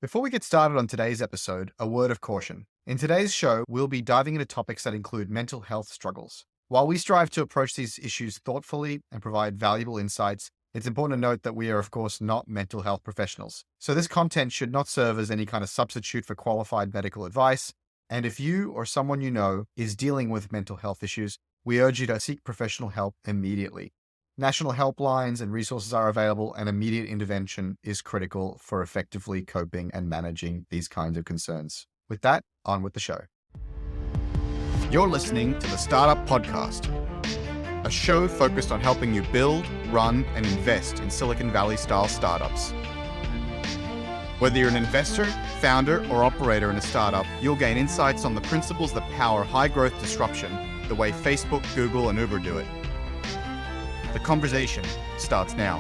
Before we get started on today's episode, a word of caution. In today's show, we'll be diving into topics that include mental health struggles. While we strive to approach these issues thoughtfully and provide valuable insights, it's important to note that we are, of course, not mental health professionals. So this content should not serve as any kind of substitute for qualified medical advice. And if you or someone you know is dealing with mental health issues, we urge you to seek professional help immediately. National helplines and resources are available, and immediate intervention is critical for effectively coping and managing these kinds of concerns. With that, on with the show. You're listening to the Startup Podcast, a show focused on helping you build, run, and invest in Silicon Valley-style startups. Whether you're an investor, founder, or operator in a startup, you'll gain insights on the principles that power high-growth disruption the way Facebook, Google, and Uber do it. The conversation starts now.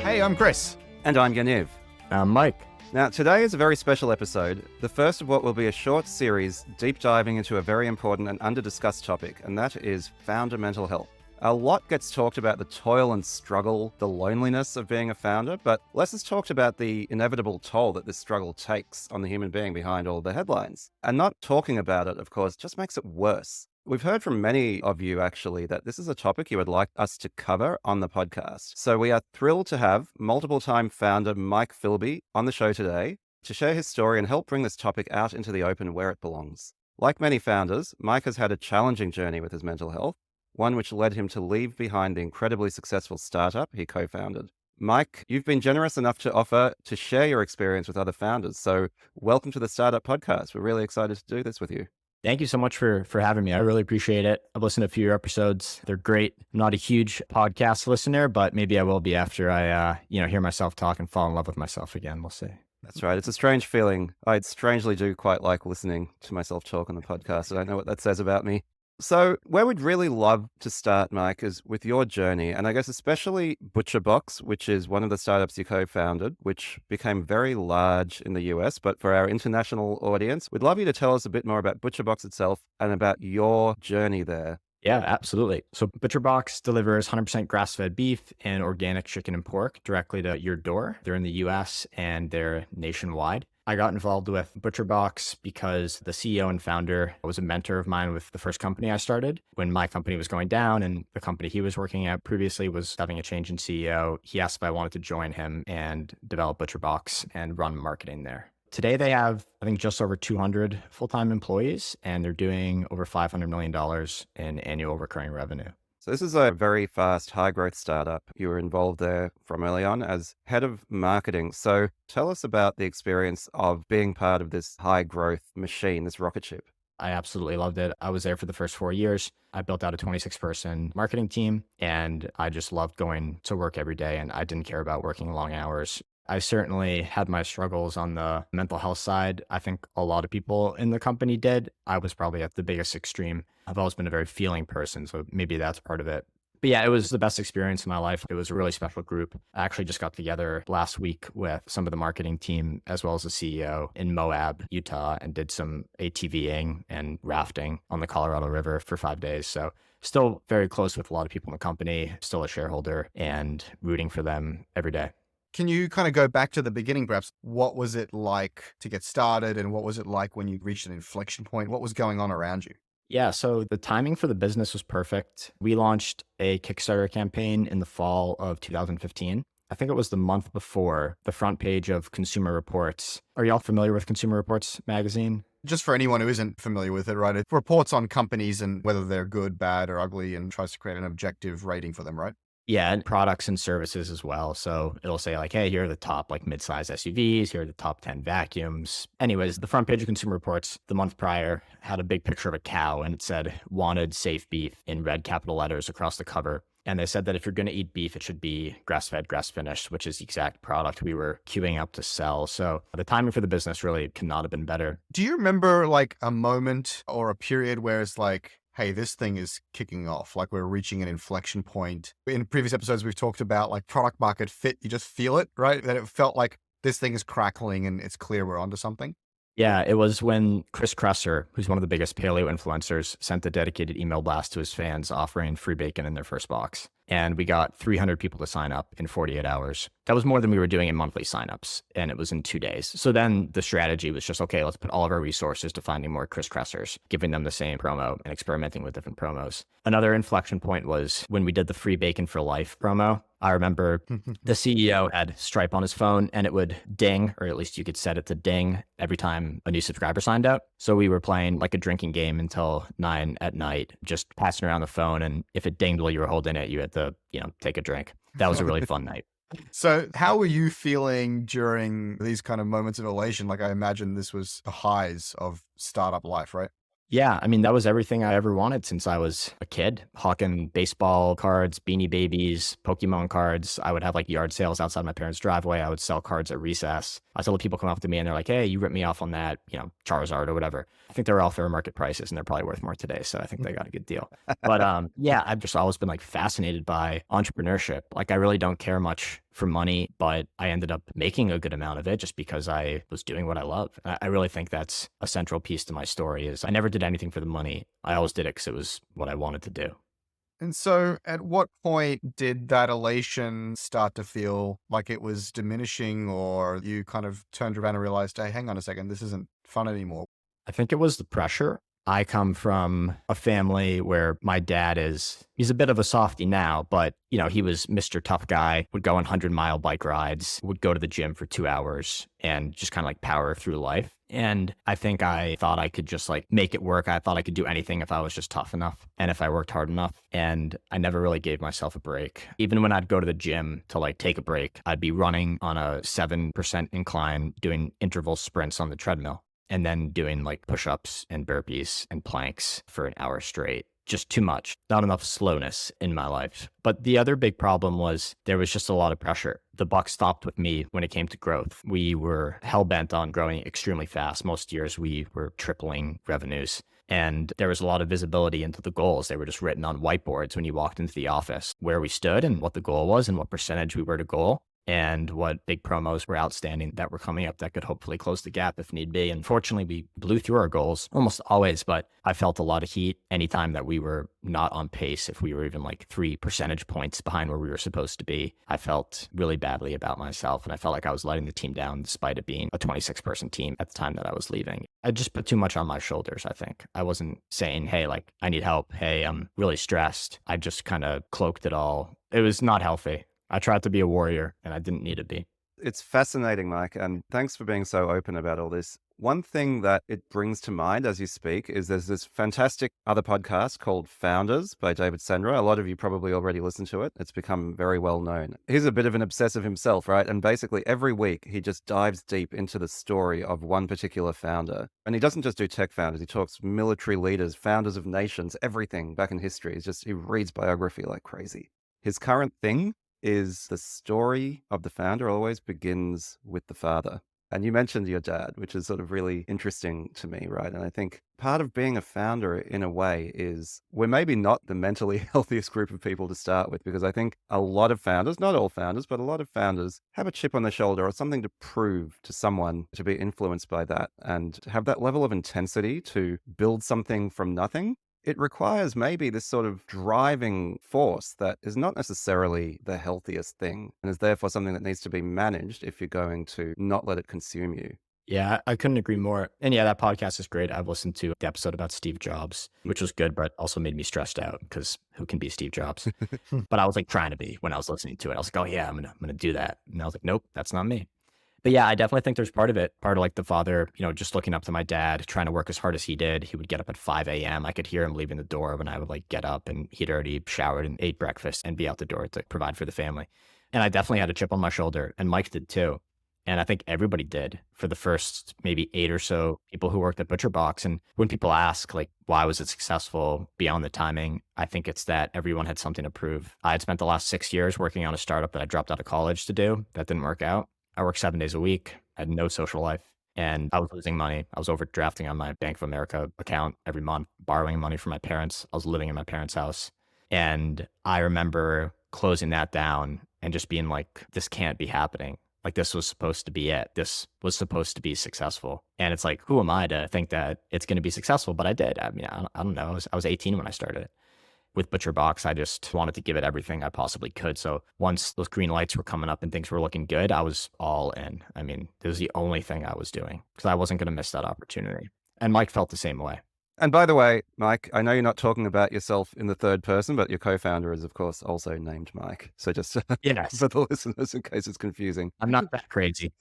Hey, I'm Chris. And I'm Yaniv. I'm Mike. Now, today is a very special episode, the first of what will be a short series deep diving into a very important and under-discussed topic, and that is founder mental health. A lot gets talked about the toil and struggle, the loneliness of being a founder, but less is talked about the inevitable toll that this struggle takes on the human being behind all the headlines. And not talking about it, of course, just makes it worse. We've heard from many of you, actually, that this is a topic you would like us to cover on the podcast. So we are thrilled to have multiple-time founder Mike Filbey on the show today to share his story and help bring this topic out into the open where it belongs. Like many founders, Mike has had a challenging journey with his mental health, one which led him to leave behind the incredibly successful startup he co-founded. Mike, you've been generous enough to offer to share your experience with other founders. So welcome to the Startup Podcast. We're really excited to do this with you. Thank you so much for having me. I really appreciate it. I've listened to a few episodes. They're great. I'm not a huge podcast listener, but maybe I will be after I hear myself talk and fall in love with myself again. We'll see. That's right. It's a strange feeling. I strangely do quite like listening to myself talk on the podcast. I don't know what that says about me. So where we'd really love to start, Mike, is with your journey, and I guess especially ButcherBox, which is one of the startups you co-founded, which became very large in the US. But for our international audience, we'd love you to tell us a bit more about ButcherBox itself and about your journey there. Yeah, absolutely. So ButcherBox delivers 100% grass-fed beef and organic chicken and pork directly to your door. They're in the US and they're nationwide. I got involved with ButcherBox because the CEO and founder was a mentor of mine with the first company I started. When my company was going down and the company he was working at previously was having a change in CEO, he asked if I wanted to join him and develop ButcherBox and run marketing there. Today, they have, I think, just over 200 full-time employees, and they're doing over $500 million in annual recurring revenue. So this is a very fast, high-growth startup. You were involved there from early on as head of marketing. So tell us about the experience of being part of this high-growth machine, this rocket ship. I absolutely loved it. I was there for the first 4 years. I built out a 26-person marketing team, and I just loved going to work every day, and I didn't care about working long hours. I certainly had my struggles on the mental health side. I think a lot of people in the company did. I was probably at the biggest extreme. I've always been a very feeling person, so maybe that's part of it. But yeah, it was the best experience in my life. It was a really special group. I actually just got together last week with some of the marketing team as well as the CEO in Moab, Utah, and did some ATVing and rafting on the Colorado River for 5 days. So still very close with a lot of people in the company, still a shareholder, and rooting for them every day. Can you kind of go back to the beginning, perhaps? What was it like to get started, and what was it like when you reached an inflection point? What was going on around you? Yeah, so the timing for the business was perfect. We launched a Kickstarter campaign in the fall of 2015. I think it was the month before the front page of Consumer Reports. Are y'all familiar with Consumer Reports magazine? Just for anyone who isn't familiar with it, right? It reports on companies and whether they're good, bad, or ugly, and tries to create an objective rating for them, right? Yeah, and products and services as well. So it'll say like, hey, here are the top like mid-size SUVs, here are the top 10 vacuums. Anyways, the front page of Consumer Reports the month prior had a big picture of a cow and it said, wanted safe beef in red capital letters across the cover. And they said that if you're going to eat beef, it should be grass-fed, grass-finished, which is the exact product we were queuing up to sell. So the timing for the business really could not have been better. Do you remember like a moment or a period where it's like, hey, this thing is kicking off, like we're reaching an inflection point? In previous episodes, we've talked about like product market fit. You just feel it, right? That it felt like this thing is crackling and it's clear we're onto something. Yeah, it was when Chris Kresser, who's one of the biggest paleo influencers, sent a dedicated email blast to his fans offering free bacon in their first box. and we got 300 people to sign up in 48 hours. That was more than we were doing in monthly signups, and it was in 2 days. So then the strategy was just, okay, let's put all of our resources to finding more crisscrossers, giving them the same promo and experimenting with different promos. Another inflection point was when we did the free bacon for life promo. I remember the CEO had Stripe on his phone, and it would ding, or at least you could set it to ding every time a new subscriber signed up. So we were playing like a drinking game until 9 at night, just passing around the phone. And if it dinged while you were holding it, you had to, take a drink. That was a really fun night. So how were you feeling during these kind of moments of elation? Like, I imagine this was the highs of startup life, right? Yeah, I mean, that was everything I ever wanted since I was a kid. Hawking baseball cards, Beanie Babies, Pokemon cards. I would have like yard sales outside my parents' driveway. I would sell cards at recess. I saw people come up to me and they're like, hey, you ripped me off on that, Charizard or whatever. I think they're all fair market prices and they're probably worth more today. So I think they got a good deal. But yeah, I've just always been like fascinated by entrepreneurship. Like, I really don't care much for money, but I ended up making a good amount of it just because I was doing what I love. I really think that's a central piece to my story is I never did anything for the money. I always did it because it was what I wanted to do. And so at what point did that elation start to feel like it was diminishing, or you kind of turned around and realized, hey, hang on a second, this isn't fun anymore? I think it was the pressure. I come from a family where my dad he's a bit of a softie now, but he was Mr. Tough Guy, would go on 100-mile bike rides, would go to the gym for 2 hours and just kind of like power through life. And I think I thought I could just like make it work. I thought I could do anything if I was just tough enough and if I worked hard enough. And I never really gave myself a break. Even when I'd go to the gym to like take a break, I'd be running on a 7% incline, doing interval sprints on the treadmill, and then doing like push-ups and burpees and planks for an hour straight. Just too much, not enough slowness in my life. But the other big problem was there was just a lot of pressure. The buck stopped with me when it came to growth. We were hell-bent on growing extremely fast. Most years we were tripling revenues. And there was a lot of visibility into the goals. They were just written on whiteboards when you walked into the office, where we stood and what the goal was and what percentage we were to goal, and what big promos were outstanding that were coming up that could hopefully close the gap if need be. And fortunately, we blew through our goals almost always, but I felt a lot of heat anytime that we were not on pace. If we were even like 3 percentage points behind where we were supposed to be, I felt really badly about myself. And I felt like I was letting the team down despite it being a 26-person team at the time that I was leaving. I just put too much on my shoulders, I think. I wasn't saying, hey, like, I need help. Hey, I'm really stressed. I just kind of cloaked it all. It was not healthy. I tried to be a warrior and I didn't need to be. It's fascinating, Mike, and thanks for being so open about all this. One thing that it brings to mind as you speak is there's this fantastic other podcast called Founders by David Senra. A lot of you probably already listened to it. It's become very well known. He's a bit of an obsessive himself, right? And basically every week he just dives deep into the story of one particular founder. And he doesn't just do tech founders. He talks military leaders, founders of nations, everything back in history. He reads biography like crazy. His current thing is the story of the founder always begins with the father. And you mentioned your dad, which is sort of really interesting to me, right? And I think part of being a founder in a way is we're maybe not the mentally healthiest group of people to start with, because I think a lot of founders, not all founders, but a lot of founders have a chip on their shoulder or something to prove to someone, to be influenced by that and have that level of intensity to build something from nothing. It requires maybe this sort of driving force that is not necessarily the healthiest thing and is therefore something that needs to be managed if you're going to not let it consume you. Yeah, I couldn't agree more. And yeah, that podcast is great. I've listened to the episode about Steve Jobs, which was good, but also made me stressed out because who can be Steve Jobs? But I was like trying to be when I was listening to it. I was like, oh yeah, I'm gonna do that. And I was like, nope, that's not me. But yeah, I definitely think there's part of it. Part of like the father, just looking up to my dad, trying to work as hard as he did. He would get up at 5 a.m. I could hear him leaving the door when I would like get up, and he'd already showered and ate breakfast and be out the door to provide for the family. And I definitely had a chip on my shoulder, and Mike did too. And I think everybody did for the first maybe 8 or so people who worked at ButcherBox. And when people ask like, why was it successful beyond the timing? I think it's that everyone had something to prove. I had spent the last 6 years working on a startup that I dropped out of college to do. That didn't work out. I worked 7 days a week. I had no social life, and I was losing money. I was overdrafting on my Bank of America account every month, borrowing money from my parents. I was living in my parents' house. And I remember closing that down and just being like, this can't be happening. Like, this was supposed to be it. This was supposed to be successful. And it's like, who am I to think that it's going to be successful? But I did. I mean, I don't know. I was 18 when I started it. with ButcherBox, I just wanted to give it everything I possibly could. So once those green lights were coming up and things were looking good, I was all in. I mean, it was the only thing I was doing because I wasn't going to miss that opportunity. And Mike felt the same way. And by the way, Mike, I know you're not talking about yourself in the third person, but your co-founder is, of course, also named Mike. So just Yes, for the listeners, in case it's confusing. I'm not that crazy.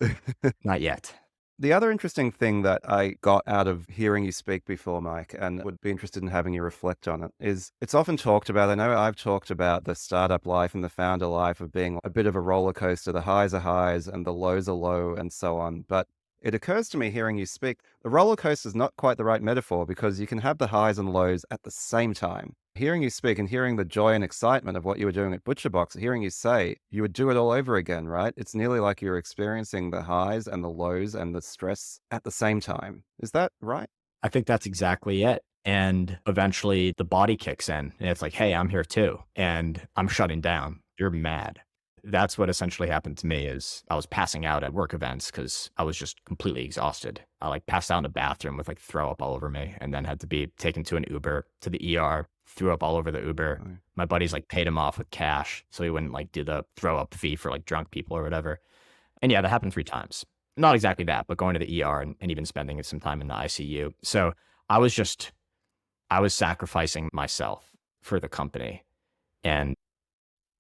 Not yet. The other interesting thing that I got out of hearing you speak before, Mike, and would be interested in having you reflect on it, is it's often talked about. I know I've talked about the startup life and the founder life of being a bit of a roller coaster. The highs are highs and the lows are low and so on. But it occurs to me hearing you speak, the roller coaster is not quite the right metaphor because you can have the highs and lows at the same time. Hearing you speak and hearing the joy and excitement of what you were doing at ButcherBox, hearing you say you would do it all over again, right? It's nearly like you're experiencing the highs and the lows and the stress at the same time. Is that right? I think that's exactly it. And eventually the body kicks in and it's like, hey, I'm here too. And I'm shutting down. You're mad. That's what essentially happened to me is I was passing out at work events because I was just completely exhausted. I like passed out in a bathroom with like throw up all over me and then had to be taken to an Uber to the ER, threw up all over the Uber. Right. My buddies like paid him off with cash so he wouldn't like do the throw up fee for like drunk people or whatever. And yeah, that happened 3 times. Not exactly that, but going to the ER and even spending some time in the ICU. So I was sacrificing myself for the company. And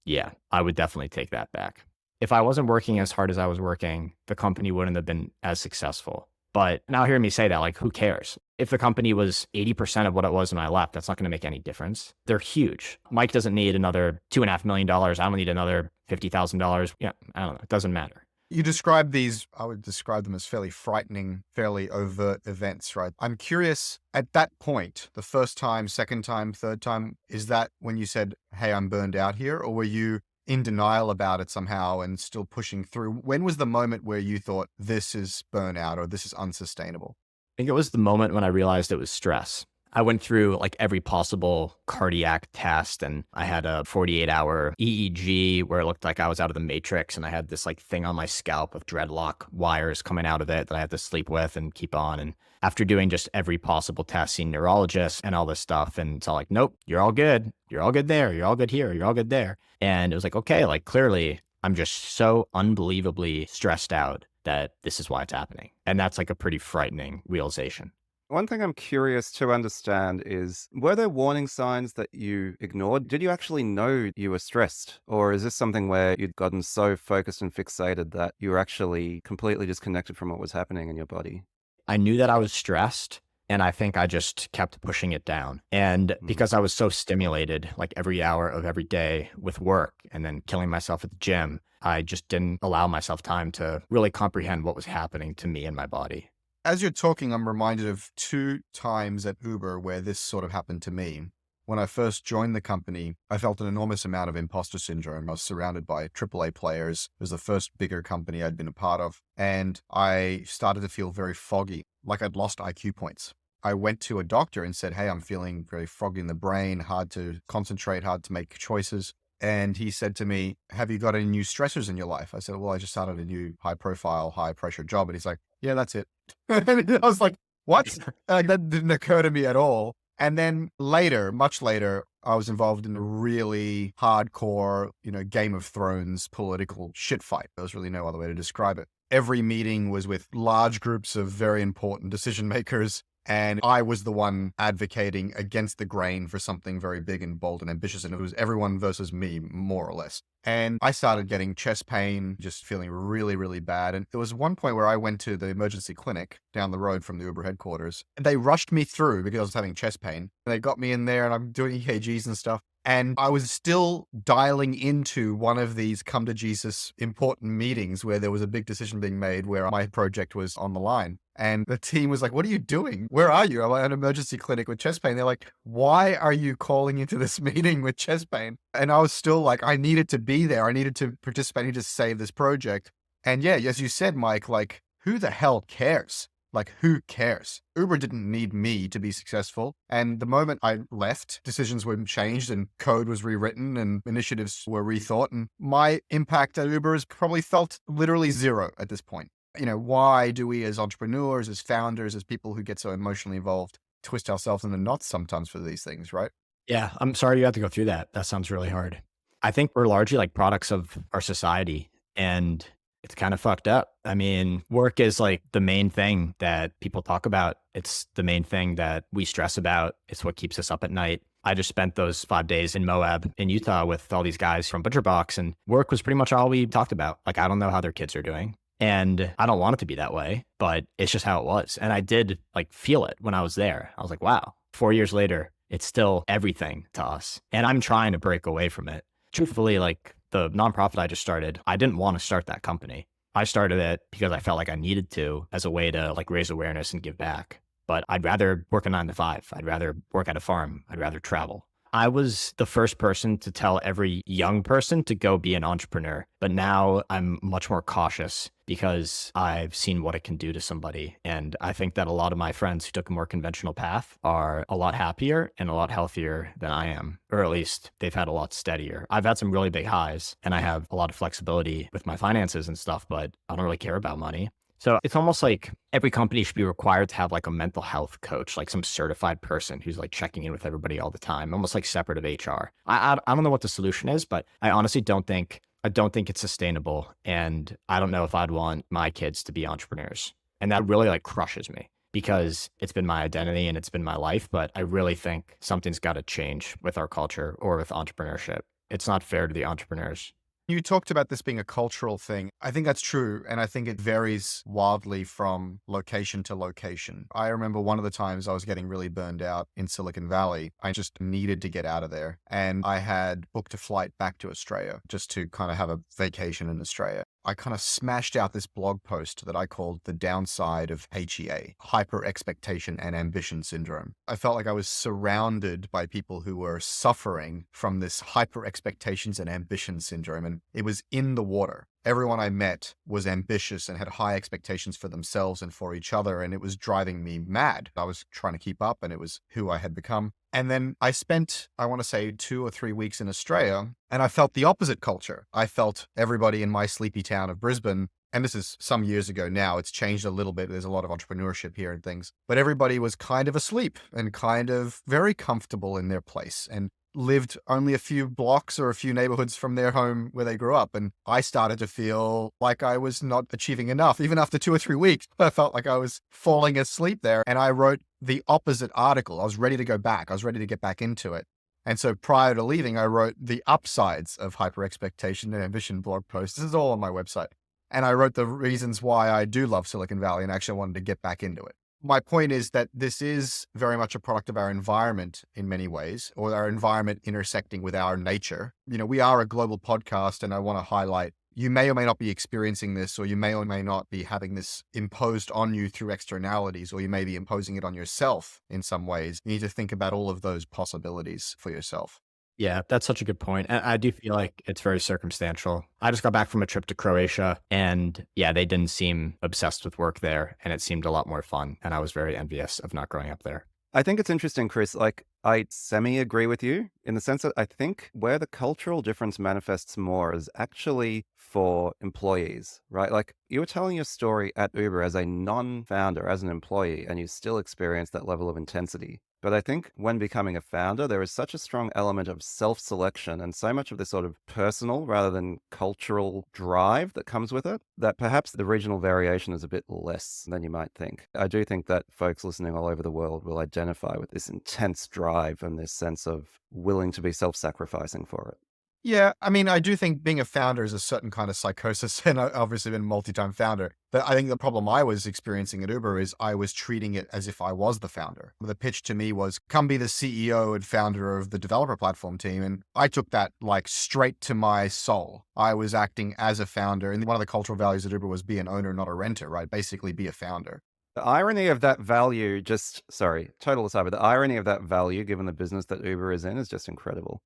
yeah, I would definitely take that back. If I wasn't working as hard as I was working, the company wouldn't have been as successful. But now hearing me say that, like, who cares? If the company was 80% of what it was when I left, that's not going to make any difference. They're huge. Mike doesn't need another $2.5 million. I don't need another $50,000. Yeah, I don't know. It doesn't matter. You describe these, I would describe them as fairly frightening, fairly overt events, right? I'm curious, at that point, the first time, second time, third time, is that when you said, hey, I'm burned out here? Or were you in denial about it somehow and still pushing through? When was the moment where you thought this is burnout or this is unsustainable? I think it was the moment when I realized it was stress. I went through like every possible cardiac test and I had a 48-hour EEG where it looked like I was out of the matrix and I had this like thing on my scalp with dreadlock wires coming out of it that I had to sleep with and keep on. And after doing just every possible test, seeing neurologists and all this stuff, and it's all like, nope, you're all good. You're all good there. You're all good here. You're all good there. And it was like, okay, like clearly I'm just so unbelievably stressed out that this is why it's happening. And that's like a pretty frightening realization. One thing I'm curious to understand is, were there warning signs that you ignored? Did you actually know you were stressed? Or is this something where you'd gotten so focused and fixated that you were actually completely disconnected from what was happening in your body? I knew that I was stressed and I think I just kept pushing it down. And because I was so stimulated like every hour of every day with work and then killing myself at the gym, I just didn't allow myself time to really comprehend what was happening to me and my body. As you're talking, I'm reminded of 2 times at Uber where this sort of happened to me. When I first joined the company, I felt an enormous amount of impostor syndrome. I was surrounded by AAA players. It was the first bigger company I'd been a part of. And I started to feel very foggy, like I'd lost IQ points. I went to a doctor and said, hey, I'm feeling very foggy in the brain, hard to concentrate, hard to make choices. And he said to me, have you got any new stressors in your life? I said, well, I just started a new high profile, high pressure job. And he's like, yeah, that's it. And I was like, what? Like, that didn't occur to me at all. And then later, much later, I was involved in a really hardcore, Game of Thrones political shit fight. There's really no other way to describe it. Every meeting was with large groups of very important decision makers. And I was the one advocating against the grain for something very big and bold and ambitious. And it was everyone versus me, more or less. And I started getting chest pain, just feeling really, really bad. And there was one point where I went to the emergency clinic down the road from the Uber headquarters. And they rushed me through because I was having chest pain. And they got me in there and I'm doing EKGs and stuff. And I was still dialing into one of these come to Jesus important meetings where there was a big decision being made where my project was on the line. And the team was like, what are you doing? Where are you? I'm at an emergency clinic with chest pain. They're like, why are you calling into this meeting with chest pain? And I was still like, I needed to be there. I needed to participate. I needed to save this project. And yeah, as you said, Mike, like, who the hell cares? Like, who cares? Uber didn't need me to be successful. And the moment I left, decisions were changed and code was rewritten and initiatives were rethought. And my impact at Uber has probably felt literally zero at this point. Why do we as entrepreneurs, as founders, as people who get so emotionally involved, twist ourselves into knots sometimes for these things, right? Yeah, I'm sorry you had to go through that. That sounds really hard. I think we're largely like products of our society, and it's kind of fucked up. I mean, work is like the main thing that people talk about. It's the main thing that we stress about. It's what keeps us up at night. I just spent those 5 days in Moab in Utah with all these guys from ButcherBox, and work was pretty much all we talked about. Like, I don't know how their kids are doing. And I don't want it to be that way, but it's just how it was. And I did like feel it when I was there. I was like, wow, 4 years later, it's still everything to us. And I'm trying to break away from it. Truthfully, like the nonprofit I just started, I didn't want to start that company. I started it because I felt like I needed to as a way to like raise awareness and give back. But I'd rather work a 9 to 5. I'd rather work at a farm. I'd rather travel. I was the first person to tell every young person to go be an entrepreneur. But now I'm much more cautious because I've seen what it can do to somebody. And I think that a lot of my friends who took a more conventional path are a lot happier and a lot healthier than I am, or at least they've had a lot steadier. I've had some really big highs and I have a lot of flexibility with my finances and stuff, but I don't really care about money. So it's almost like every company should be required to have like a mental health coach, like some certified person who's like checking in with everybody all the time, almost like separate of HR. I don't know what the solution is, but I honestly I don't think it's sustainable. And I don't know if I'd want my kids to be entrepreneurs. And that really like crushes me because it's been my identity and it's been my life. But I really think something's got to change with our culture or with entrepreneurship. It's not fair to the entrepreneurs. You talked about this being a cultural thing. I think that's true. And I think it varies wildly from location to location. I remember one of the times I was getting really burned out in Silicon Valley. I just needed to get out of there. And I had booked a flight back to Australia just to kind of have a vacation in Australia. I kind of smashed out this blog post that I called The Downside of HEA, Hyper Expectation and Ambition Syndrome. I felt like I was surrounded by people who were suffering from this hyper expectations and ambition syndrome, and it was in the water. Everyone I met was ambitious and had high expectations for themselves and for each other, and it was driving me mad. I was trying to keep up, and it was who I had become. And then I spent, I want to say, 2 or 3 weeks in Australia, and I felt the opposite culture. I felt everybody in my sleepy town of Brisbane, and this is some years ago now, it's changed a little bit. There's a lot of entrepreneurship here and things, but everybody was kind of asleep and kind of very comfortable in their place and lived only a few blocks or a few neighborhoods from their home where they grew up. And I started to feel like I was not achieving enough. Even after 2 or 3 weeks, I felt like I was falling asleep there. And I wrote the opposite article. I was ready to go back. I was ready to get back into it. And so prior to leaving, I wrote the upsides of hyper expectation and ambition blog posts. This is all on my website. And I wrote the reasons why I do love Silicon Valley and actually wanted to get back into it. My point is that this is very much a product of our environment in many ways, or our environment intersecting with our nature. You know, we are a global podcast, and I want to highlight you may or may not be experiencing this, or you may or may not be having this imposed on you through externalities, or you may be imposing it on yourself in some ways. You need to think about all of those possibilities for yourself. Yeah, that's such a good point. And I do feel like it's very circumstantial. I just got back from a trip to Croatia and yeah, they didn't seem obsessed with work there and it seemed a lot more fun. And I was very envious of not growing up there. I think it's interesting, Chris. Like, I semi-agree with you in the sense that I think where the cultural difference manifests more is actually for employees, right? Like, you were telling your story at Uber as a non-founder, as an employee, and you still experience that level of intensity. But I think when becoming a founder, there is such a strong element of self-selection and so much of this sort of personal rather than cultural drive that comes with it, that perhaps the regional variation is a bit less than you might think. I do think that folks listening all over the world will identify with this intense drive and this sense of willing to be self-sacrificing for it. Yeah, I mean, I do think being a founder is a certain kind of psychosis, and I've obviously been a multi-time founder. But I think the problem I was experiencing at Uber is I was treating it as if I was the founder. The pitch to me was, come be the CEO and founder of the developer platform team. And I took that like straight to my soul. I was acting as a founder. And one of the cultural values at Uber was be an owner, not a renter, right? Basically be a founder. The irony of that value, total aside, but the irony of that value, given the business that Uber is in, is just incredible.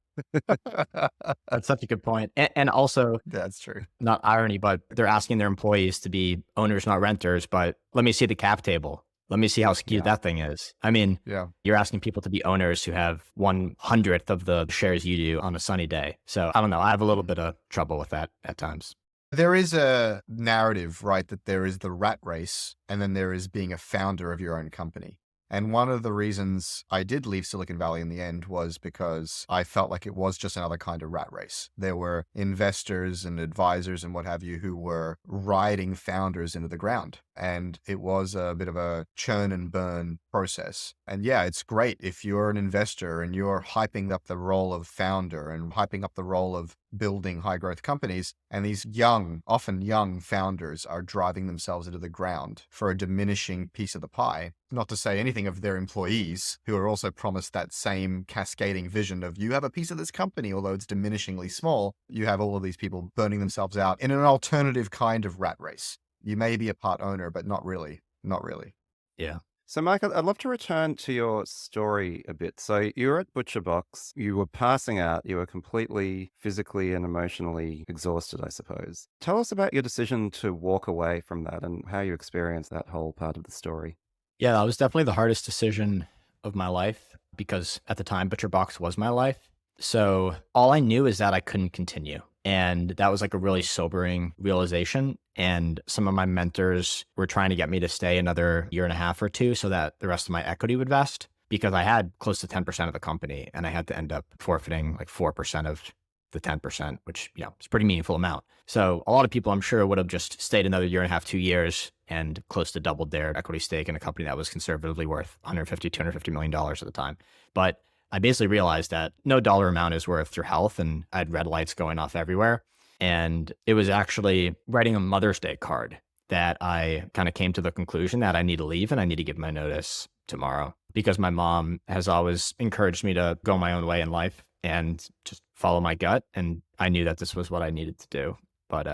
That's such a good point. And also, that's true. Not irony, but they're asking their employees to be owners, not renters. But let me see the cap table. Let me see how skewed that thing is. I mean, you're asking people to be owners who have 1/100th of the shares you do on a sunny day. So I don't know. I have a little bit of trouble with that at times. There is a narrative, right, that there is the rat race and then there is being a founder of your own company. And one of the reasons I did leave Silicon Valley in the end was because I felt like it was just another kind of rat race. There were investors and advisors and what have you who were riding founders into the ground. And it was a bit of a churn and burn process. And yeah, it's great if you're an investor and you're hyping up the role of founder and hyping up the role of building high growth companies. And these young, often young founders are driving themselves into the ground for a diminishing piece of the pie. Not to say anything of their employees, who are also promised that same cascading vision of you have a piece of this company, although it's diminishingly small. You have all of these people burning themselves out in an alternative kind of rat race. You may be a part owner, but not really. Not really. Yeah. So, Mike, I'd love to return to your story a bit. So, you were at ButcherBox, you were passing out, you were completely physically and emotionally exhausted, I suppose. Tell us about your decision to walk away from that and how you experienced that whole part of the story. Yeah, that was definitely the hardest decision of my life because at the time, ButcherBox was my life. So all I knew is that I couldn't continue. And that was like a really sobering realization. And some of my mentors were trying to get me to stay another year and a half or two so that the rest of my equity would vest because I had close to 10% of the company and I had to end up forfeiting like 4% of the 10%, which, is a pretty meaningful amount. So a lot of people, I'm sure, would have just stayed another year and a half, 2 years, and close to doubled their equity stake in a company that was conservatively worth $150 million at the time. But I basically realized that no dollar amount is worth your health, and I had red lights going off everywhere. And it was actually writing a Mother's Day card that I kind of came to the conclusion that I need to leave and I need to give my notice tomorrow because my mom has always encouraged me to go my own way in life and just follow my gut. And I knew that this was what I needed to do. But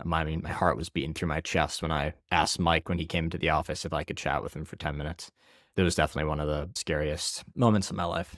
my heart was beating through my chest when I asked Mike when he came into the office if I could chat with him for 10 minutes. It was definitely one of the scariest moments of my life.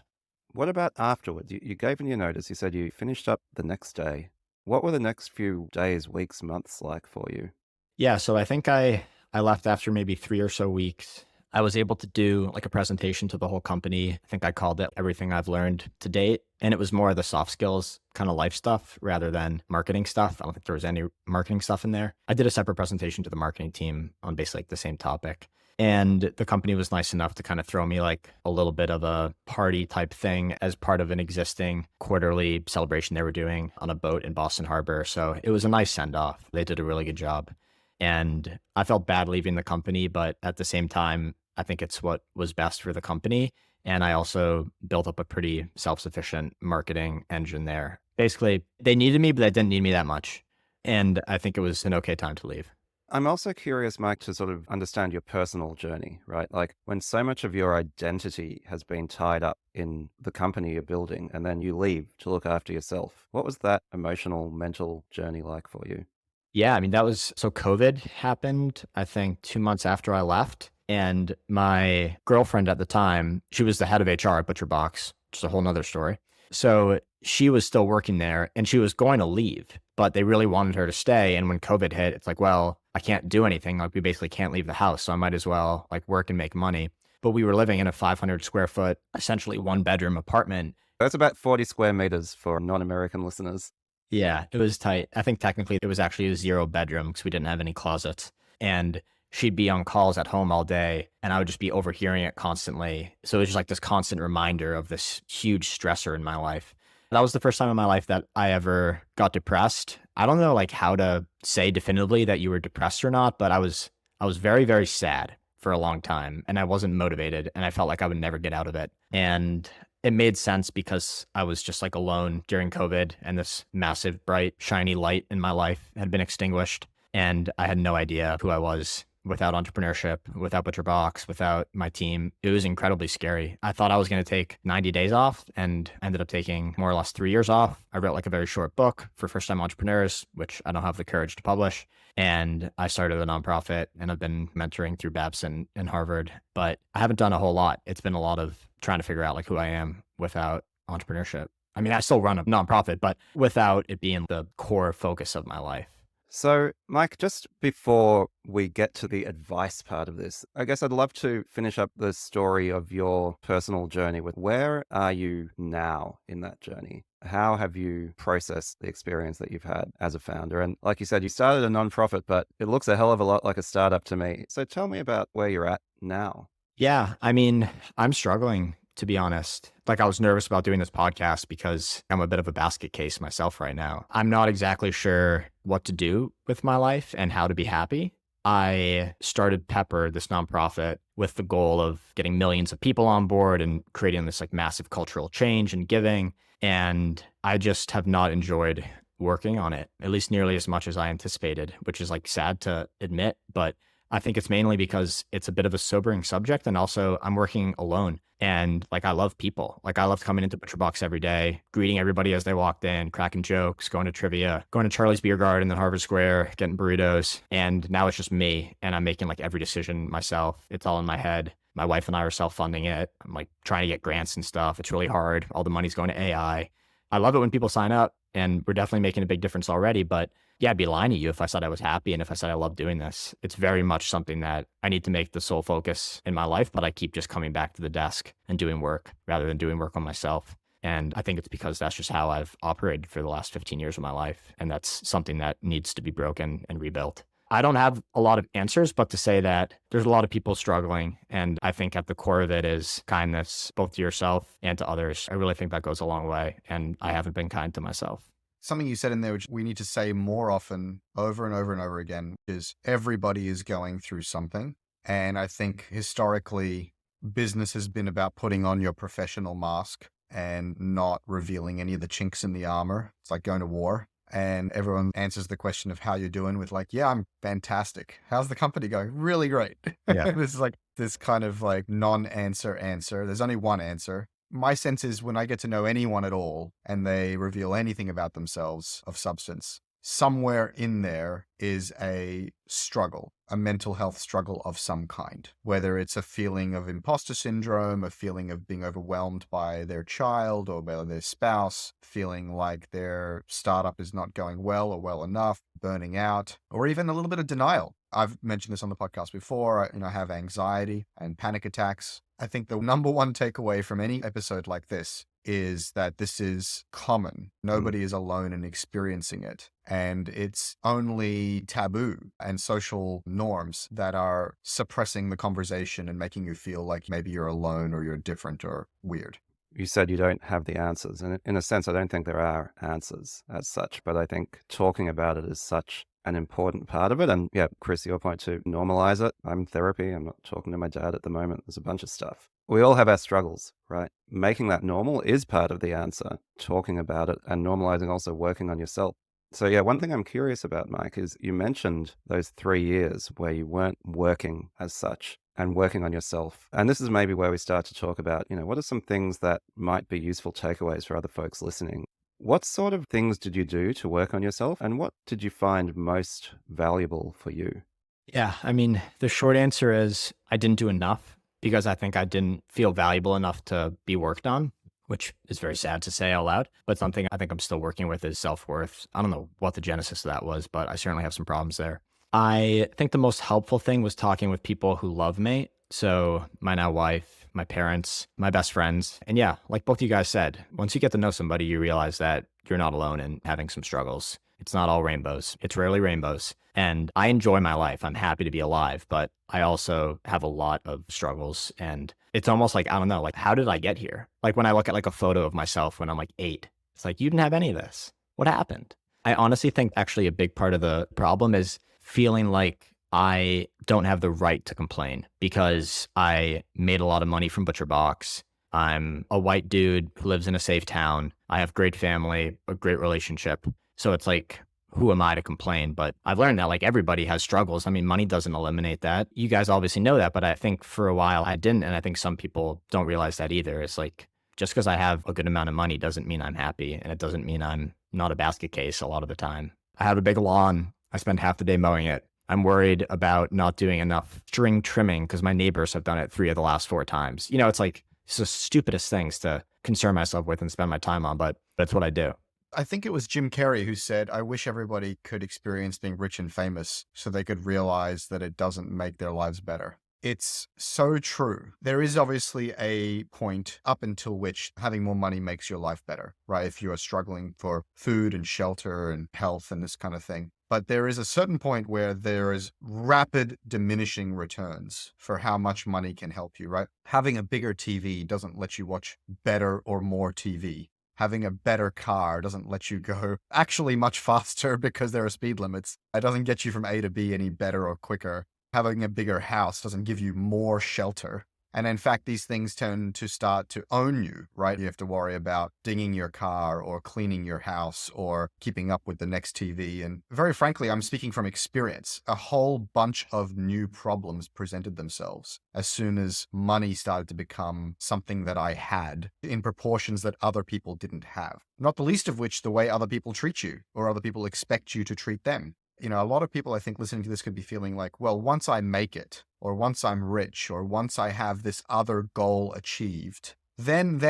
What about afterwards? You gave in your notice, you said you finished up the next day. What were the next few days, weeks, months like for you? Yeah, so I think I left after maybe 3 or so weeks. I was able to do like a presentation to the whole company. I think I called it Everything I've Learned to Date. And it was more of the soft skills kind of life stuff rather than marketing stuff. I don't think there was any marketing stuff in there. I did a separate presentation to the marketing team on basically like the same topic. And the company was nice enough to kind of throw me like a little bit of a party type thing as part of an existing quarterly celebration they were doing on a boat in Boston Harbor. So it was a nice send off. They did a really good job. And I felt bad leaving the company, but at the same time, I think it's what was best for the company. And I also built up a pretty self-sufficient marketing engine there. Basically, they needed me, but they didn't need me that much. And I think it was an okay time to leave. I'm also curious, Mike, to sort of understand your personal journey, right? Like when so much of your identity has been tied up in the company you're building and then you leave to look after yourself. What was that emotional, mental journey like for you? Yeah, I mean, so COVID happened, I think 2 months after I left. And my girlfriend at the time, she was the head of HR at ButcherBox, which is a whole nother story. So she was still working there and she was going to leave, but they really wanted her to stay. And when COVID hit, it's like, well, I can't do anything. Like we basically can't leave the house. So I might as well like work and make money. But we were living in a 500 square foot, essentially 1 bedroom apartment. That's about 40 square meters for non-American listeners. Yeah, it was tight. I think technically it was actually a 0 bedroom because we didn't have any closets. And she'd be on calls at home all day and I would just be overhearing it constantly. So it was just like this constant reminder of this huge stressor in my life. That was the first time in my life that I ever got depressed. I don't know like how to say definitively that you were depressed or not, but I was very, very sad for a long time and I wasn't motivated and I felt like I would never get out of it. And it made sense because I was just like alone during COVID and this massive, bright, shiny light in my life had been extinguished. And I had no idea who I was without entrepreneurship, without ButcherBox, without my team. It was incredibly scary. I thought I was going to take 90 days off and ended up taking more or less 3 years off. I wrote like a very short book for first-time entrepreneurs, which I don't have the courage to publish. And I started a nonprofit and I've been mentoring through Babson and Harvard, but I haven't done a whole lot. It's been a lot of trying to figure out like who I am without entrepreneurship. I mean, I still run a nonprofit, but without it being the core focus of my life. So, Mike, just before we get to the advice part of this, I guess I'd love to finish up the story of your personal journey with where are you now in that journey? How have you processed the experience that you've had as a founder? And like you said, you started a nonprofit, but it looks a hell of a lot like a startup to me. So tell me about where you're at now. Yeah, I mean, I'm struggling, to be honest. Like, I was nervous about doing this podcast because I'm a bit of a basket case myself right now. I'm not exactly sure what to do with my life and how to be happy. I started Pepper, this nonprofit, with the goal of getting millions of people on board and creating this like massive cultural change and giving. And I just have not enjoyed working on it, at least nearly as much as I anticipated, which is like sad to admit, but I think it's mainly because it's a bit of a sobering subject. And also, I'm working alone and like I love people. Like, I loved coming into ButcherBox every day, greeting everybody as they walked in, cracking jokes, going to trivia, going to Charlie's Beer Garden and Harvard Square, getting burritos. And now it's just me and I'm making like every decision myself. It's all in my head. My wife and I are self funding it. I'm like trying to get grants and stuff. It's really hard. All the money's going to AI. I love it when people sign up and we're definitely making a big difference already. But yeah, I'd be lying to you if I said I was happy and if I said I love doing this. It's very much something that I need to make the sole focus in my life, but I keep just coming back to the desk and doing work rather than doing work on myself. And I think it's because that's just how I've operated for the last 15 years of my life. And that's something that needs to be broken and rebuilt. I don't have a lot of answers, but to say that there's a lot of people struggling. And I think at the core of it is kindness, both to yourself and to others. I really think that goes a long way. And I haven't been kind to myself. Something you said in there, which we need to say more often, over and over and over again, is everybody is going through something. And I think historically, business has been about putting on your professional mask and not revealing any of the chinks in the armor. It's like going to war. And everyone answers the question of how you're doing with like, yeah, I'm fantastic. How's the company going? Really great. Yeah. This is like this kind of like non-answer answer. There's only one answer. My sense is when I get to know anyone at all and they reveal anything about themselves of substance, somewhere in there is a struggle, a mental health struggle of some kind, whether it's a feeling of impostor syndrome, a feeling of being overwhelmed by their child or by their spouse, feeling like their startup is not going well or well enough, burning out, or even a little bit of denial. I've mentioned this on the podcast before. I have anxiety and panic attacks. I think the number one takeaway from any episode like this is that this is common. Nobody is alone in experiencing it. And it's only taboo and social norms that are suppressing the conversation and making you feel like maybe you're alone or you're different or weird. You said you don't have the answers. And in a sense, I don't think there are answers as such, but I think talking about it is such an important part of it. And yeah, Chris, your point to normalize it. I'm in therapy. I'm not talking to my dad at the moment. There's a bunch of stuff. We all have our struggles, right? Making that normal is part of the answer, talking about it and normalizing, also working on yourself. So yeah, one thing I'm curious about, Mike, is you mentioned those 3 years where you weren't working as such and working on yourself. And this is maybe where we start to talk about, what are some things that might be useful takeaways for other folks listening? What sort of things did you do to work on yourself and what did you find most valuable for you? Yeah. I mean, the short answer is I didn't do enough because I think I didn't feel valuable enough to be worked on, which is very sad to say out loud, but something I think I'm still working with is self-worth. I don't know what the genesis of that was, but I certainly have some problems there. I think the most helpful thing was talking with people who love me. So my now wife, my parents, my best friends. And yeah, like both you guys said, once you get to know somebody, you realize that you're not alone in having some struggles. It's not all rainbows. It's rarely rainbows. And I enjoy my life. I'm happy to be alive, but I also have a lot of struggles. And it's almost like, I don't know, like, how did I get here? Like when I look at like a photo of myself when I'm like 8, it's like, you didn't have any of this. What happened? I honestly think actually a big part of the problem is feeling like I don't have the right to complain because I made a lot of money from ButcherBox. I'm a white dude who lives in a safe town. I have great family, a great relationship. So it's like, who am I to complain? But I've learned that like everybody has struggles. I mean, money doesn't eliminate that. You guys obviously know that, but I think for a while I didn't. And I think some people don't realize that either. It's like, just because I have a good amount of money doesn't mean I'm happy. And it doesn't mean I'm not a basket case a lot of the time. I have a big lawn. I spend half the day mowing it. I'm worried about not doing enough string trimming because my neighbors have done it 3 of the last 4 times. It's like, it's the stupidest things to concern myself with and spend my time on, but that's what I do. I think it was Jim Carrey who said, I wish everybody could experience being rich and famous so they could realize that it doesn't make their lives better. It's so true. There is obviously a point up until which having more money makes your life better, right? If you are struggling for food and shelter and health and this kind of thing. But there is a certain point where there is rapid diminishing returns for how much money can help you, right? Having a bigger TV doesn't let you watch better or more TV. Having a better car doesn't let you go actually much faster because there are speed limits. It doesn't get you from A to B any better or quicker. Having a bigger house doesn't give you more shelter. And in fact, these things tend to start to own you, right? You have to worry about dinging your car or cleaning your house or keeping up with the next TV. And very frankly, I'm speaking from experience. A whole bunch of new problems presented themselves as soon as money started to become something that I had in proportions that other people didn't have. Not the least of which, the way other people treat you or other people expect you to treat them. A lot of people, I think, listening to this could be feeling like, well, once I make it, or once I'm rich, or once I have this other goal achieved, then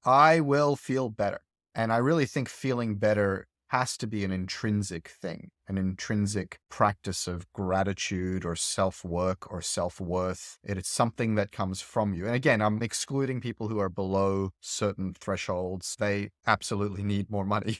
I will feel better. And I really think feeling better has to be an intrinsic thing, an intrinsic practice of gratitude or self-work or self-worth. It is something that comes from you. And again, I'm excluding people who are below certain thresholds. They absolutely need more money.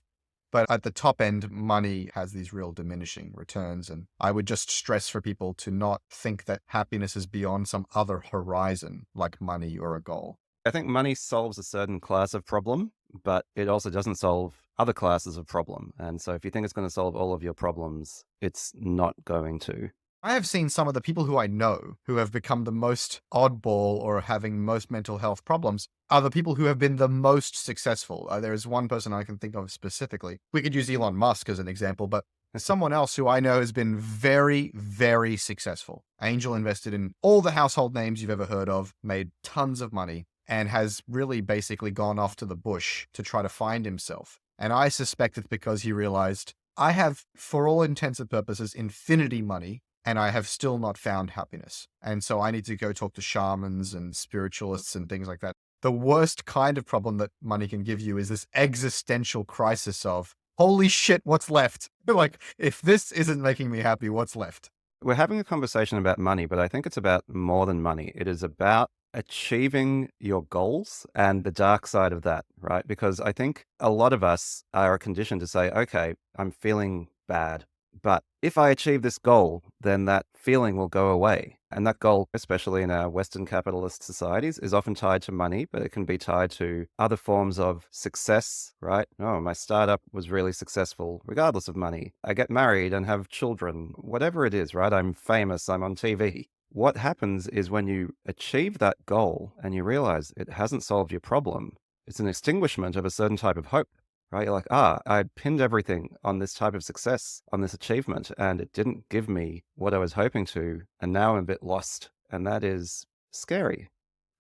But at the top end, money has these real diminishing returns. And I would just stress for people to not think that happiness is beyond some other horizon, like money or a goal. I think money solves a certain class of problem, but it also doesn't solve other classes of problem. And so if you think it's going to solve all of your problems, it's not going to. I have seen some of the people who I know who have become the most oddball or having most mental health problems are the people who have been the most successful. There is one person I can think of specifically. We could use Elon Musk as an example, but someone else who I know has been very, very successful. Angel invested in all the household names you've ever heard of, made tons of money, and has really basically gone off to the bush to try to find himself. And I suspect it's because he realized, I have, for all intents and purposes, infinity money, and I have still not found happiness. And so I need to go talk to shamans and spiritualists and things like that. The worst kind of problem that money can give you is this existential crisis of, holy shit, what's left? Like, if this isn't making me happy, what's left? We're having a conversation about money, but I think it's about more than money. It is about achieving your goals and the dark side of that, right? Because I think a lot of us are conditioned to say, okay, I'm feeling bad. But if I achieve this goal, then that feeling will go away. And that goal, especially in our Western capitalist societies, is often tied to money, but it can be tied to other forms of success, right? Oh, my startup was really successful, regardless of money. I get married and have children, whatever it is, right? I'm famous, I'm on TV. What happens is when you achieve that goal and you realize it hasn't solved your problem, it's an extinguishment of a certain type of hope. Right? You're like, I pinned everything on this type of success, on this achievement, and it didn't give me what I was hoping to. And now I'm a bit lost. And that is scary,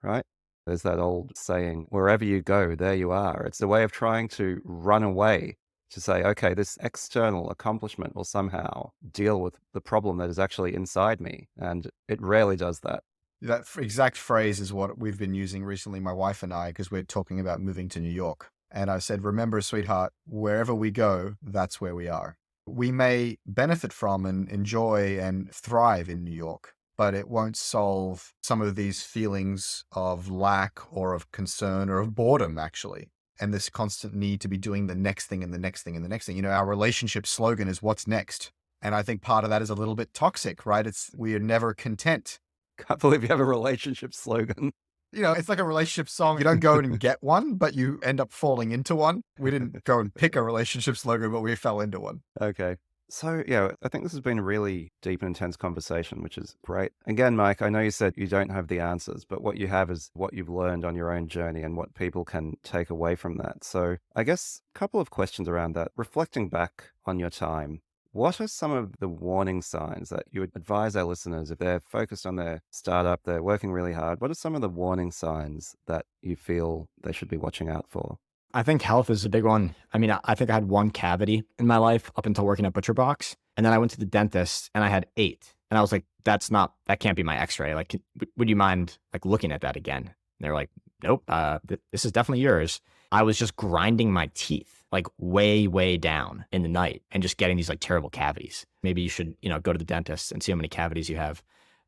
right? There's that old saying, wherever you go, there you are. It's a way of trying to run away, to say, okay, this external accomplishment will somehow deal with the problem that is actually inside me. And it rarely does that. That exact phrase is what we've been using recently, my wife and I, because we're talking about moving to New York. And I said, remember, sweetheart, wherever we go, that's where we are. We may benefit from and enjoy and thrive in New York, but it won't solve some of these feelings of lack or of concern or of boredom, actually. And this constant need to be doing the next thing and the next thing and the next thing. Our relationship slogan is what's next. And I think part of that is a little bit toxic, right? We are never content. Can't believe you have a relationship slogan. It's like a relationship song. You don't go and get one, but you end up falling into one. We didn't go and pick a relationship slogan, but we fell into one. Okay. So, I think this has been a really deep and intense conversation, which is great. Again, Mike, I know you said you don't have the answers, but what you have is what you've learned on your own journey and what people can take away from that. So I guess a couple of questions around that. Reflecting back on your time, what are some of the warning signs that you would advise our listeners if they're focused on their startup, they're working really hard? What are some of the warning signs that you feel they should be watching out for? I think health is a big one. I mean, I think I had one cavity in my life up until working at ButcherBox. And then I went to the dentist and I had 8. And I was like, that can't be my x-ray. Like, would you mind looking at that again? And they're like, nope, this is definitely yours. I was just grinding my teeth way, way down in the night and just getting these terrible cavities. Maybe you should, go to the dentist and see how many cavities you have.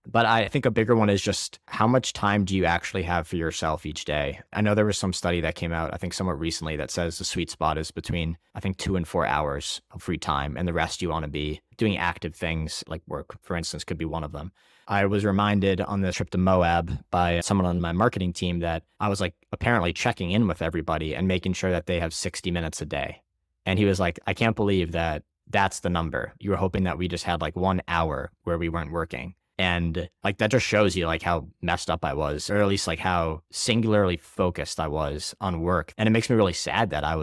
But I think a bigger one is just how much time do you actually have for yourself each day? I know there was some study that came out, I think somewhat recently, that says the sweet spot is between, I think, 2 and 4 hours of free time. And the rest you want to be doing active things like work, for instance, could be one of them. I was reminded on the trip to Moab by someone on my marketing team that I was like apparently checking in with everybody and making sure that they have 60 minutes a day. And he was like, I can't believe that that's the number. You were hoping that we just had like 1 hour where we weren't working. And like that just shows you like how messed up I was, or at least like how singularly focused I was on work. And it makes me really sad that I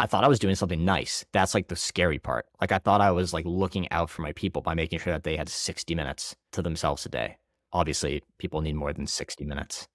thought I was doing something nice. That's like the scary part. Like I thought I was like looking out for my people by making sure that they had 60 minutes to themselves a day. Obviously, people need more than 60 minutes.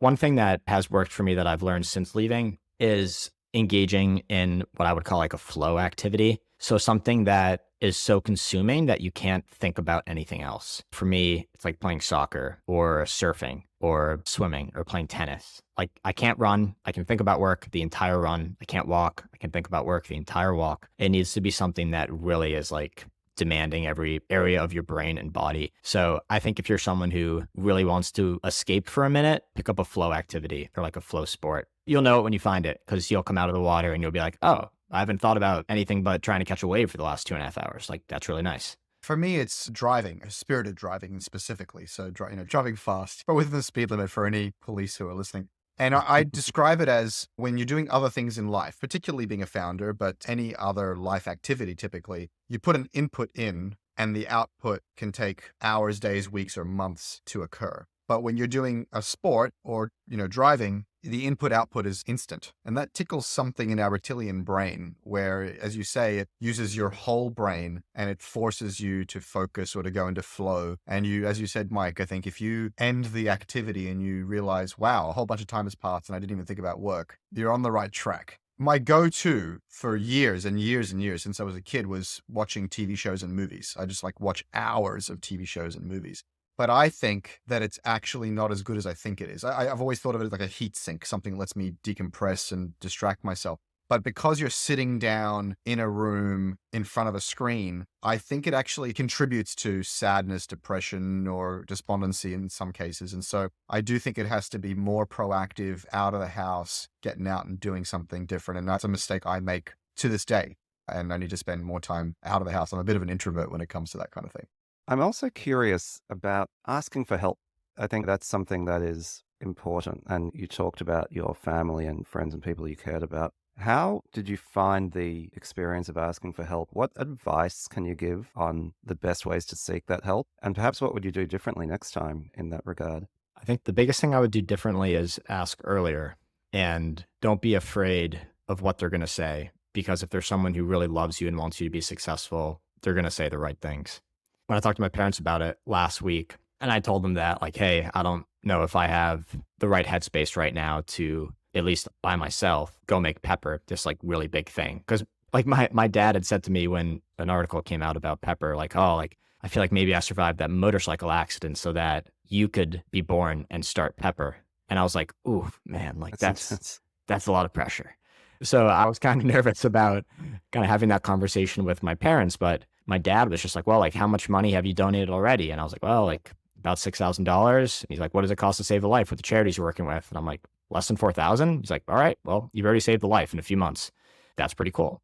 One thing that has worked for me that I've learned since leaving is engaging in what I would call like a flow activity. So something that is so consuming that you can't think about anything else. For me, it's like playing soccer or surfing or swimming or playing tennis. Like I can't run. I can think about work the entire run. I can't walk. I can think about work the entire walk. It needs to be something that really is like demanding every area of your brain and body. So I think if you're someone who really wants to escape for a minute, pick up a flow activity or like a flow sport. You'll know it when you find it because you'll come out of the water and you'll be like, oh, I haven't thought about anything but trying to catch a wave for the last 2.5 hours. Like that's really nice. For me, it's driving, spirited driving specifically. So, driving fast, but within the speed limit for any police who are listening. And I describe it as when you're doing other things in life, particularly being a founder, but any other life activity, typically, you put an input in and the output can take hours, days, weeks, or months to occur. But when you're doing a sport or, driving, the input output is instant. And that tickles something in our reptilian brain where, as you say, it uses your whole brain and it forces you to focus or to go into flow. And you, as you said, Mike, I think if you end the activity and you realize, wow, a whole bunch of time has passed and I didn't even think about work, you're on the right track. My go-to for years and years and years since I was a kid was watching TV shows and movies. I just watch hours of TV shows and movies. But I think that it's actually not as good as I think it is. I've always thought of it as like a heat sink, something that lets me decompress and distract myself. But because you're sitting down in a room in front of a screen, I think it actually contributes to sadness, depression, or despondency in some cases. And so I do think it has to be more proactive, out of the house, getting out and doing something different. And that's a mistake I make to this day. And I need to spend more time out of the house. I'm a bit of an introvert when it comes to that kind of thing. I'm also curious about asking for help. I think that's something that is important. And you talked about your family and friends and people you cared about. How did you find the experience of asking for help? What advice can you give on the best ways to seek that help? And perhaps what would you do differently next time in that regard? I think the biggest thing I would do differently is ask earlier and don't be afraid of what they're going to say. Because if there's someone who really loves you and wants you to be successful, they're going to say the right things. When I talked to my parents about it last week, and I told them that, like, hey, I don't know if I have the right headspace right now to, at least by myself, go make pepper this like really big thing. Because like my dad had said to me when an article came out about pepper, like, oh, like, I feel like maybe I survived that motorcycle accident so that you could be born and start pepper. And I was like, ooh, man, like that's a lot of pressure. So I was kind of nervous about kind of having that conversation with my parents, but my dad was just like, well, like, how much money have you donated already? And I was like, well, like about $6,000. He's like, what does it cost to save a life with the charities you're working with? And I'm like, less than 4,000. He's like, all right, well, you've already saved a life in a few months. That's pretty cool.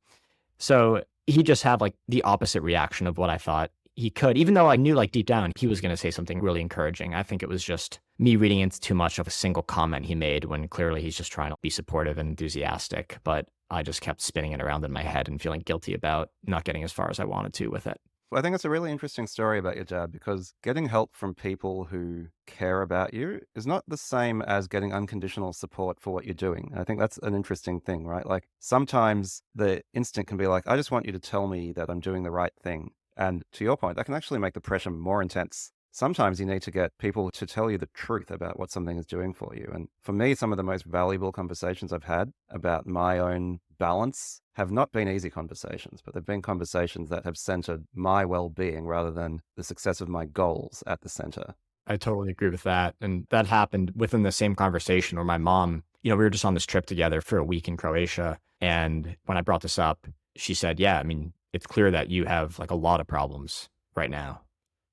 So he just had like the opposite reaction of what I thought he could, even though I knew like deep down he was going to say something really encouraging. I think it was just me reading into too much of a single comment he made when clearly he's just trying to be supportive and enthusiastic. But I just kept spinning it around in my head and feeling guilty about not getting as far as I wanted to with it. Well, I think it's a really interesting story about your dad because getting help from people who care about you is not the same as getting unconditional support for what you're doing. I think that's an interesting thing, right? Like sometimes the instinct can be like, I just want you to tell me that I'm doing the right thing. And to your point, that can actually make the pressure more intense. Sometimes you need to get people to tell you the truth about what something is doing for you. And for me, some of the most valuable conversations I've had about my own balance have not been easy conversations, but they've been conversations that have centered my well-being rather than the success of my goals at the center. I totally agree with that. And that happened within the same conversation where my mom, we were just on this trip together for a week in Croatia. And when I brought this up, she said, yeah, I mean, it's clear that you have like a lot of problems right now.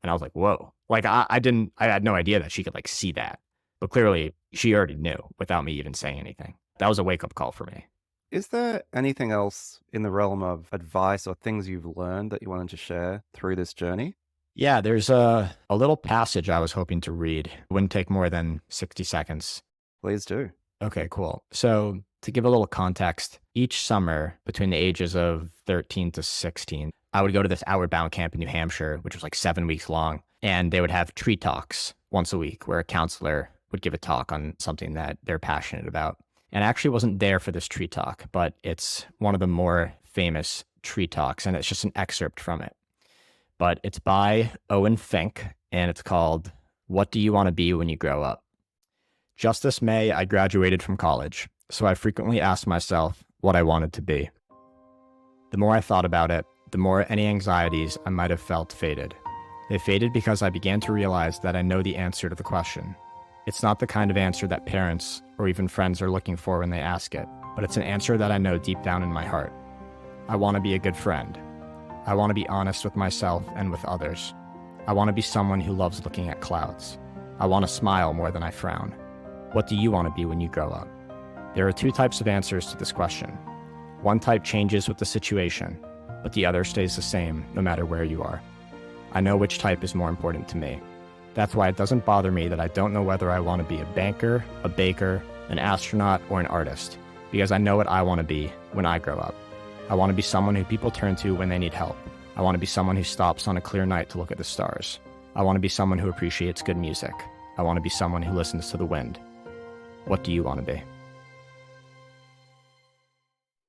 And I was like, whoa. Like I had no idea that she could like see that. But clearly she already knew without me even saying anything. That was a wake up call for me. Is there anything else in the realm of advice or things you've learned that you wanted to share through this journey? Yeah, there's a little passage I was hoping to read. It wouldn't take more than 60 seconds. Please do. Okay, cool. So to give a little context, each summer between the ages of 13 to 16, I would go to this outward bound camp in New Hampshire, which was like 7 weeks long. And they would have tree talks once a week where a counselor would give a talk on something that they're passionate about. And I actually wasn't there for this tree talk, but it's one of the more famous tree talks. And it's just an excerpt from it. But it's by Owen Fink, and it's called, What Do You Want to Be When You Grow Up? Just this May, I graduated from college, so I frequently asked myself what I wanted to be. The more I thought about it, the more any anxieties I might have felt faded. They faded because I began to realize that I know the answer to the question. It's not the kind of answer that parents or even friends are looking for when they ask it, but it's an answer that I know deep down in my heart. I want to be a good friend. I want to be honest with myself and with others. I want to be someone who loves looking at clouds. I want to smile more than I frown. What do you want to be when you grow up? There are two types of answers to this question. One type changes with the situation, but the other stays the same no matter where you are. I know which type is more important to me. That's why it doesn't bother me that I don't know whether I want to be a banker, a baker, an astronaut, or an artist, because I know what I want to be when I grow up. I want to be someone who people turn to when they need help. I want to be someone who stops on a clear night to look at the stars. I want to be someone who appreciates good music. I want to be someone who listens to the wind. What do you want to be?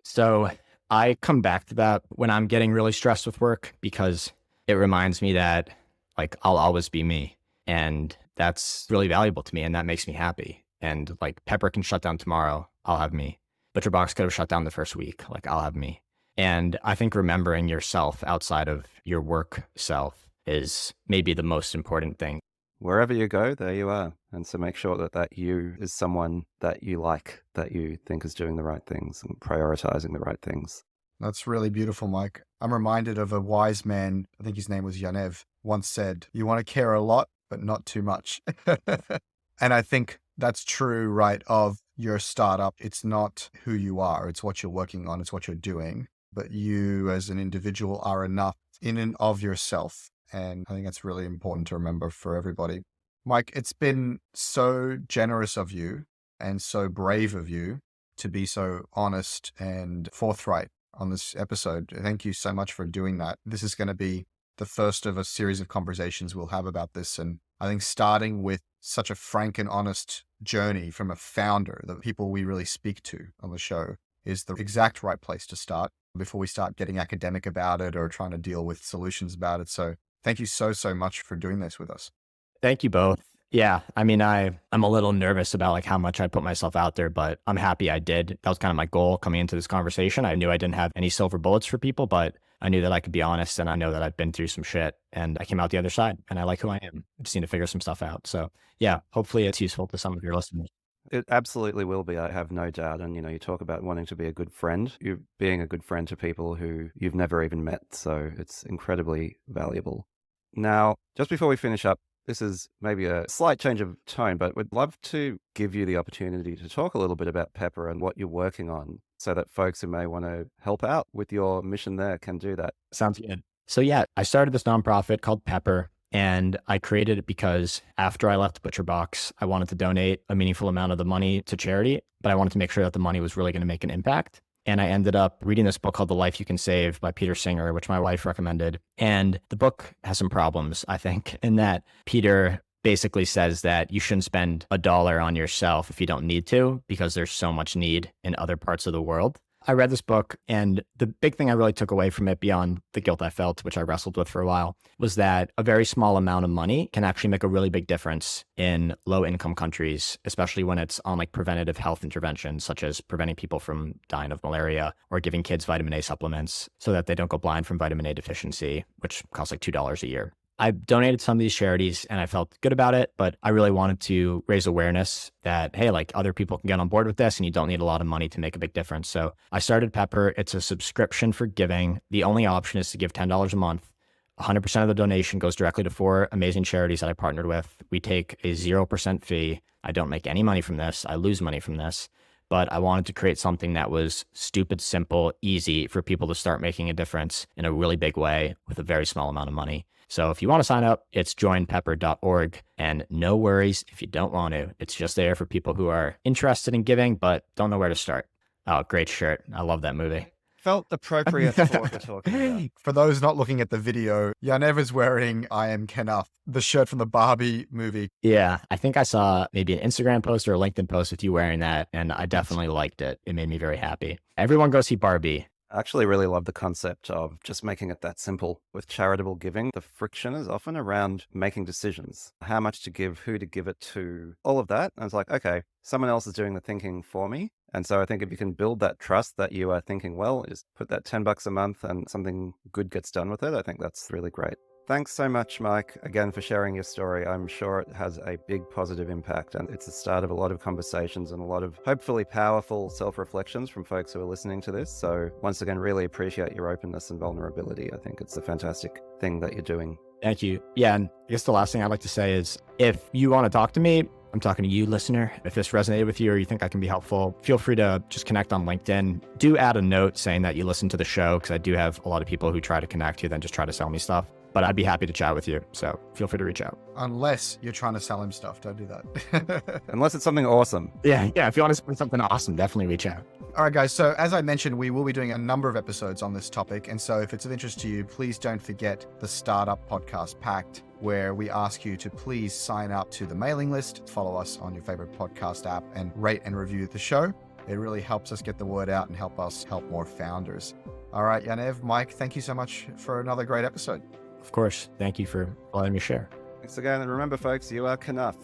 So I come back to that when I'm getting really stressed with work because it reminds me that like I'll always be me. And that's really valuable to me and that makes me happy. And like Pepper can shut down tomorrow, I'll have me. ButcherBox could have shut down the first week, like I'll have me. And I think remembering yourself outside of your work self is maybe the most important thing. Wherever you go, there you are. And so make sure that that you is someone that you like, that you think is doing the right things and prioritizing the right things. That's really beautiful, Mike. I'm reminded of a wise man, I think his name was Yaniv, once said, you want to care a lot, but not too much. And I think that's true, right, of your startup. It's not who you are, it's what you're working on, it's what you're doing. But you as an individual are enough in and of yourself. And I think that's really important to remember for everybody. Mike, it's been so generous of you and so brave of you to be so honest and forthright on this episode. Thank you so much for doing that. This is going to be the first of a series of conversations we'll have about this. And I think starting with such a frank and honest journey from a founder, the people we really speak to on the show, is the exact right place to start before we start getting academic about it or trying to deal with solutions about it. So thank you so much for doing this with us. Thank you both. Yeah, I mean, I'm a little nervous about like how much I put myself out there, but I'm happy I did. That was kind of my goal coming into this conversation. I knew I didn't have any silver bullets for people, but I knew that I could be honest and I know that I've been through some shit and I came out the other side and I like who I am. I just need to figure some stuff out. So yeah, hopefully it's useful to some of your listeners. It absolutely will be, I have no doubt. And, you talk about wanting to be a good friend. You're being a good friend to people who you've never even met. So it's incredibly valuable. Now, just before we finish up, this is maybe a slight change of tone, but we'd love to give you the opportunity to talk a little bit about Pepper and what you're working on so that folks who may want to help out with your mission there can do that. Sounds good. So yeah, I started this nonprofit called Pepper. And I created it because after I left ButcherBox, I wanted to donate a meaningful amount of the money to charity, but I wanted to make sure that the money was really going to make an impact. And I ended up reading this book called The Life You Can Save by Peter Singer, which my wife recommended. And the book has some problems, I think, in that Peter basically says that you shouldn't spend $1 on yourself if you don't need to, because there's so much need in other parts of the world. I read this book, and the big thing I really took away from it beyond the guilt I felt, which I wrestled with for a while, was that a very small amount of money can actually make a really big difference in low-income countries, especially when it's on like preventative health interventions, such as preventing people from dying of malaria or giving kids vitamin A supplements so that they don't go blind from vitamin A deficiency, which costs like $2 a year. I donated some of these charities and I felt good about it, but I really wanted to raise awareness that, hey, like other people can get on board with this and you don't need a lot of money to make a big difference. So I started Pepper. It's a subscription for giving. The only option is to give $10 a month. 100% of the donation goes directly to 4 amazing charities that I partnered with. We take a 0% fee. I don't make any money from this. I lose money from this. But I wanted to create something that was stupid, simple, easy for people to start making a difference in a really big way with a very small amount of money. So if you want to sign up, it's joinpepper.org. And no worries if you don't want to. It's just there for people who are interested in giving, but don't know where to start. Oh, great shirt. I love that movie. Felt appropriate for what we're talking about. For those not looking at the video, Yaniv is wearing I Am Kenough, the shirt from the Barbie movie. Yeah, I think I saw maybe an Instagram post or a LinkedIn post with you wearing that, and I definitely liked it. It made me very happy. Everyone go see Barbie. I actually really love the concept of just making it that simple. With charitable giving, the friction is often around making decisions. How much to give, who to give it to, all of that. And it's like, okay, someone else is doing the thinking for me. And so I think if you can build that trust that you are thinking well, just put that $10 a month and something good gets done with it. I think that's really great. Thanks so much, Mike, again, for sharing your story. I'm sure it has a big positive impact, and it's the start of a lot of conversations and a lot of hopefully powerful self-reflections from folks who are listening to this. So once again, really appreciate your openness and vulnerability. I think it's a fantastic thing that you're doing. Thank you. Yeah, and I guess the last thing I'd like to say is if you want to talk to me, I'm talking to you, listener. If this resonated with you or you think I can be helpful, feel free to just connect on LinkedIn. Do add a note saying that you listen to the show, because I do have a lot of people who try to connect who then just try to sell me stuff. But I'd be happy to chat with you. So feel free to reach out. Unless you're trying to sell him stuff, don't do that. Unless it's something awesome. Yeah. If you want to spend something awesome, definitely reach out. All right, guys. So as I mentioned, we will be doing a number of episodes on this topic. And so if it's of interest to you, please don't forget the Startup Podcast Pact, where we ask you to please sign up to the mailing list, follow us on your favorite podcast app, and rate and review the show. It really helps us get the word out and help us help more founders. All right, Yaniv, Mike, thank you so much for another great episode. Of course. Thank you for letting me share. Thanks again. And remember, folks, you are enough.